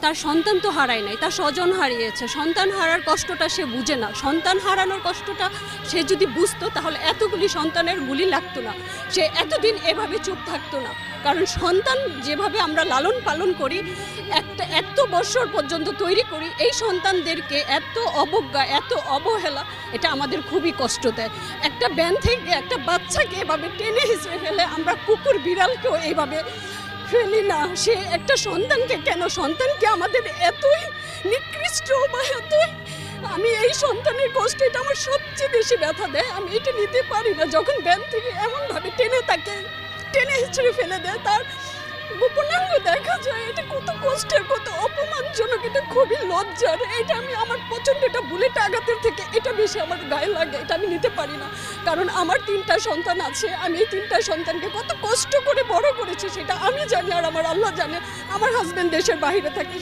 তার সন্তান তো হারায় নাই, তার স্বজন হারিয়েছে। সন্তান হারার কষ্টটা সে বুঝে না। সন্তান হারানোর কষ্টটা সে যদি বুঝতো তাহলে এতগুলি সন্তানের গুলি লাগতো না, সে এতদিন এভাবে চুপ থাকতো না। কারণ সন্তান যেভাবে আমরা লালন পালন করি, এত বছর পর্যন্ত তৈরি করি, এই সন্তানদেরকে এত অবজ্ঞা, এত অবহেলা, এটা আমাদের খুবই কষ্ট দেয়। একটা ব্যান থেকে একটা বাচ্চাকে এভাবে টেনে হিঁচড়ে ফেলে, আমরা কুকুর বিড়ালকেও এইভাবে ফেলি না। সে একটা সন্তানকে কেন, সন্তানকে আমাদের এতই নিকৃষ্ট বা এতই, আমি এই সন্তানের কষ্ট, এটা আমার সবচেয়ে বেশি ব্যথা দেয়। আমি এটা নিতে পারি না যখন ব্যান থেকে এমনভাবে টেনে হিঁচড়ে ফেলে দেয়, তার গোপনাঙ্গ দেখা যায়। এটা কত কষ্টের, কত অপমানজনক, এটা খুবই লজ্জার। এটা আমি আমার প্রচণ্ড, এটা বুলেট আঘাতের থেকে এটা বেশি আমার গায়ে লাগে। এটা আমি নিতে পারি না, কারণ আমার 3টা সন্তান আছে। আমি এই 3টা সন্তানকে কত কষ্ট করে বড় করেছি সেটা আমি জানি, আর আমার আল্লাহ জানে। আমার হাজবেন্ড দেশের বাইরে থাকে,